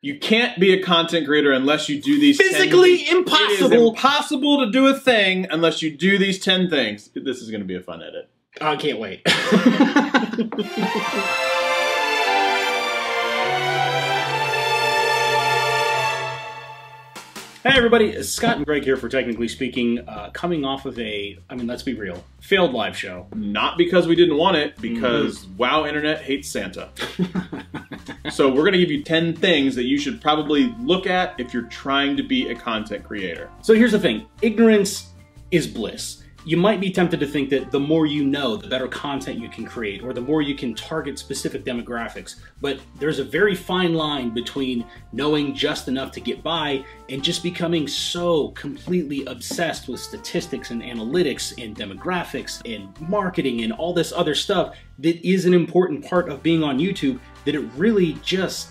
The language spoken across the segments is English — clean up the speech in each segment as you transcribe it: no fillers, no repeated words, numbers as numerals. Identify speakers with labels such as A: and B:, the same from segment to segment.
A: You can't be a content creator unless you do these
B: physically
A: 10
B: impossible.
A: It is impossible to do a thing unless you do these 10 things. This is going to be a fun edit.
B: I can't wait. Hey everybody, Scott and Greg here for Technically Speaking, coming off of a, I mean, let's be real, failed live show.
A: Not because we didn't want it, because wow, internet hates Santa. So we're going to give you 10 things that you should probably look at if you're trying to be a content creator.
B: So here's the thing, ignorance is bliss. You might be tempted to think that the more you know, the better content you can create, or the more you can target specific demographics. But there's a very fine line between knowing just enough to get by and just becoming so completely obsessed with statistics and analytics and demographics and marketing and all this other stuff that is an important part of being on YouTube that it really just,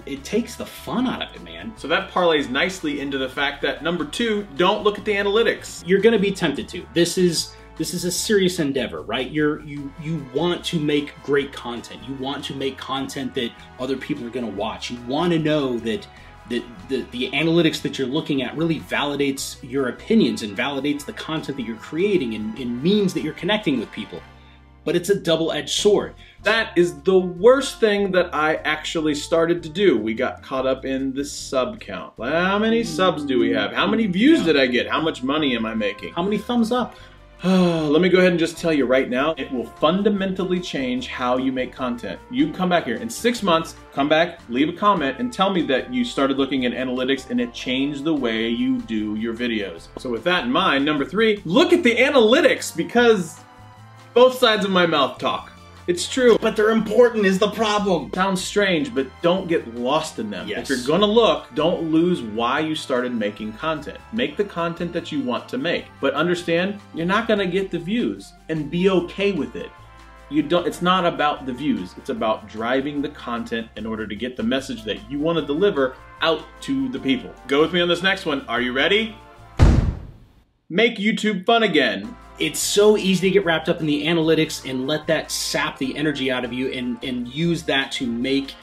B: it takes the fun out of it, man.
A: So that parlays nicely into the fact that number 2, don't look at the analytics.
B: You're gonna be tempted to. This is a serious endeavor, right? You want to make great content. You want to make content that other people are gonna watch. You want to know that the analytics that you're looking at really validates your opinions and validates the content that you're creating and means that you're connecting with people. But it's a double-edged sword.
A: That is the worst thing that I actually started to do. We got caught up in the sub count. How many subs do we have? How many views did I get? How much money am I making?
B: How many thumbs up?
A: Let me go ahead and just tell you right now, it will fundamentally change how you make content. You come back here in 6 months, come back, leave a comment, and tell me that you started looking at analytics and it changed the way you do your videos. So with that in mind, number 3, look at the analytics, because both sides of my mouth talk. It's true.
B: But they're important is the problem.
A: Sounds strange, but don't get lost in them.
B: Yes.
A: If you're gonna look, don't lose why you started making content. Make the content that you want to make. But understand, you're not gonna get the views, and be okay with it. It's not about the views, it's about driving the content in order to get the message that you wanna deliver out to the people. Go with me on this next one. Are you ready? Make YouTube fun again.
B: It's so easy to get wrapped up in the analytics and let that sap the energy out of you and use that to make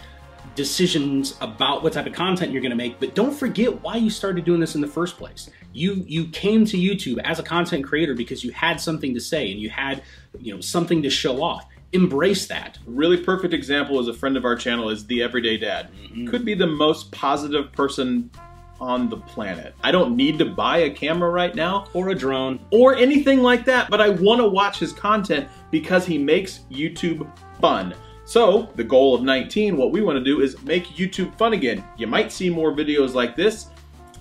B: decisions about what type of content you're gonna make. But don't forget why you started doing this in the first place. You came to YouTube as a content creator because you had something to say and you had, you know, something to show off. Embrace that.
A: A really perfect example is a friend of our channel is The Everyday Dad. Could be the most positive person on the planet. I don't need to buy a camera right now,
B: Or a drone.
A: or anything like that, but I want to watch his content because he makes YouTube fun. So the goal of 19, what we want to do is make YouTube fun again. You might see more videos like this,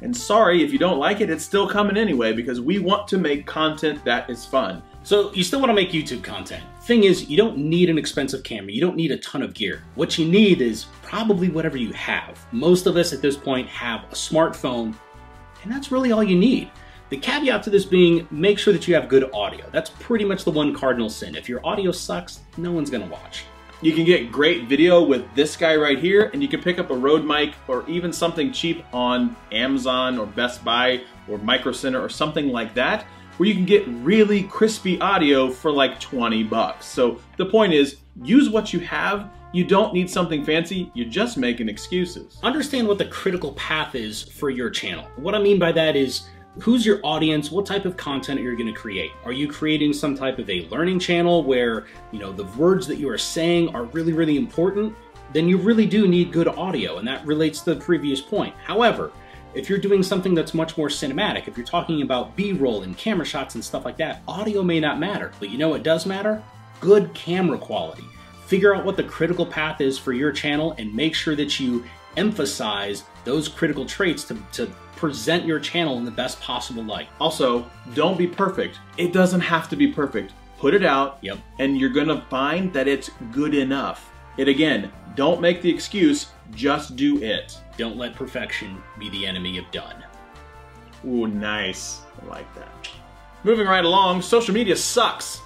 A: and sorry if you don't like it, it's still coming anyway, because we want to make content that is fun.
B: So you still want to make YouTube content. Thing is, you don't need an expensive camera. You don't need a ton of gear. What you need is probably whatever you have. Most of us at this point have a smartphone, and that's really all you need. The caveat to this being, make sure that you have good audio. That's pretty much the one cardinal sin. If your audio sucks, no one's gonna watch.
A: You can get great video with this guy right here, and you can pick up a Rode mic or even something cheap on Amazon or Best Buy or Micro Center or something like that, where you can get really crispy audio for like 20 bucks. So the point is, use what you have. You don't need something fancy, you're just making excuses.
B: Understand what the critical path is for your channel. What I mean by that is, who's your audience? What type of content are you gonna create? Are you creating some type of a learning channel where, you know, the words that you are saying are really, really important? Then you really do need good audio, and that relates to the previous point. However, if you're doing something that's much more cinematic, if you're talking about B-roll and camera shots and stuff like that, audio may not matter. But you know what does matter? Good camera quality. Figure out what the critical path is for your channel and make sure that you emphasize those critical traits to present your channel in the best possible light.
A: Also, don't be perfect. It doesn't have to be perfect. Put it out, and you're gonna find that it's good enough. And again, don't make the excuse, just do it.
B: Don't let perfection be the enemy of done.
A: Ooh, nice. I like that. Moving right along, social media sucks.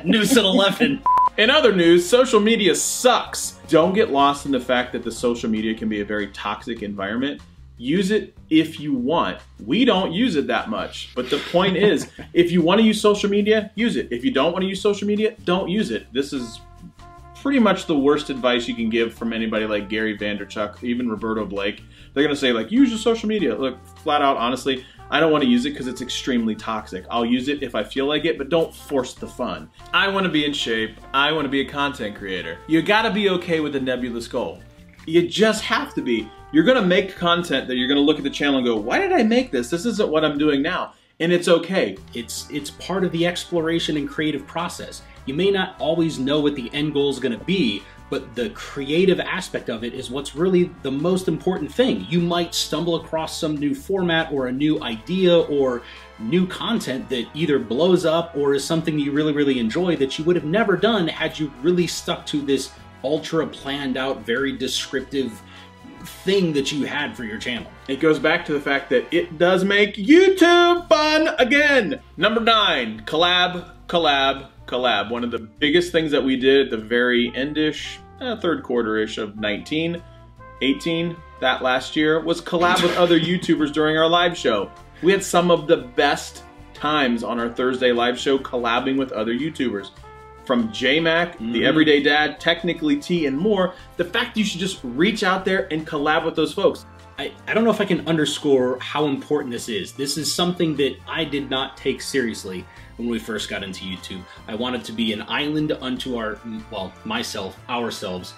B: News at 11.
A: In other news, social media sucks. Don't get lost in the fact that the social media can be a very toxic environment. Use it if you want. We don't use it that much. But the point is, if you want to use social media, use it. If you don't want to use social media, don't use it. This is pretty much the worst advice you can give from anybody like Gary Vaynerchuk, even Roberto Blake. They're gonna say like, use your social media. Look, flat out, honestly, I don't want to use it because it's extremely toxic. I'll use it if I feel like it, but don't force the fun. I want to be in shape. I want to be a content creator. You gotta be okay with a nebulous goal. You just have to be. You're gonna make content that you're gonna look at the channel and go, why did I make this? This isn't what I'm doing now. And it's okay.
B: It's part of the exploration and creative process. You may not always know what the end goal is going to be, but the creative aspect of it is what's really the most important thing. You might stumble across some new format or a new idea or new content that either blows up or is something you really, really enjoy that you would have never done had you really stuck to this ultra planned out, very descriptive thing that you had for your channel.
A: It goes back to the fact that it does make YouTube fun again. Number 9, collab, collab, collab. One of the biggest things that we did at the very endish, third quarter-ish of 19, 18, that last year, was collab with other YouTubers during our live show. We had some of the best times on our Thursday live show collabing with other YouTubers. From J-Mac, the Everyday Dad, Technically T, and more, the fact that you should just reach out there and collab with those folks.
B: I don't know if I can underscore how important this is. This is something that I did not take seriously when we first got into YouTube. I wanted to be an island unto ourselves,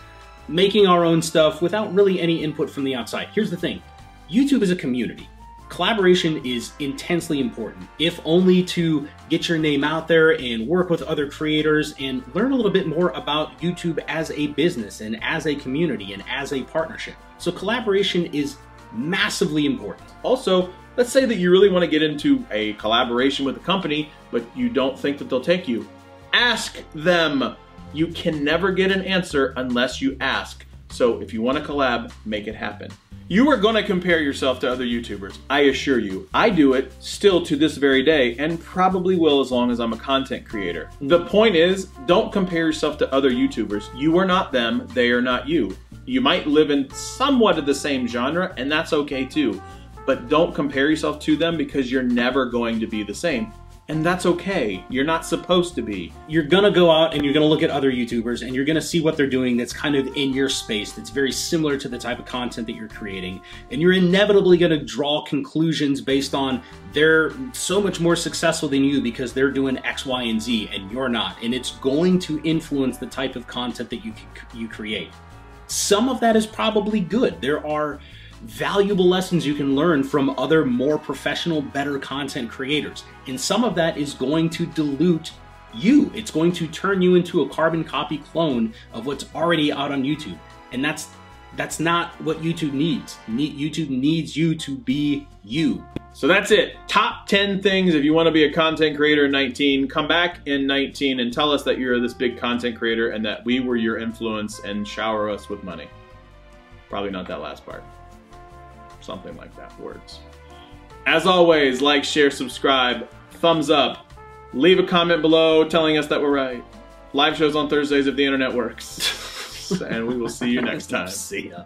B: making our own stuff without really any input from the outside. Here's the thing, YouTube is a community. Collaboration is intensely important, if only to get your name out there and work with other creators and learn a little bit more about YouTube as a business and as a community and as a partnership. So collaboration is massively important.
A: Also, let's say that you really want to get into a collaboration with a company, but you don't think that they'll take you. Ask them. You can never get an answer unless you ask. So if you want to collab, make it happen. You are going to compare yourself to other YouTubers. I assure you. I do it still to this very day and probably will as long as I'm a content creator. The point is, don't compare yourself to other YouTubers. You are not them, they are not you. You might live in somewhat of the same genre, and that's okay too. But don't compare yourself to them because you're never going to be the same. And that's okay. You're not supposed to be.
B: You're gonna go out and you're gonna look at other YouTubers and you're gonna see what they're doing that's kind of in your space, that's very similar to the type of content that you're creating. And you're inevitably gonna draw conclusions based on they're so much more successful than you because they're doing X, Y, and Z and you're not. And it's going to influence the type of content that you create. Some of that is probably good. There are valuable lessons you can learn from other more professional, better content creators. And some of that is going to dilute you. It's going to turn you into a carbon copy clone of what's already out on YouTube. And that's not what YouTube needs. YouTube needs you to be you.
A: So that's it. Top 10 things if you want to be a content creator in 19. Come back in 19 and tell us that you're this big content creator and that we were your influence and shower us with money. Probably not that last part. Something like that, words. As always, like, share, subscribe, thumbs up, leave a comment below telling us that we're right. Live shows on Thursdays if the internet works. And we will see you next time.
B: See ya.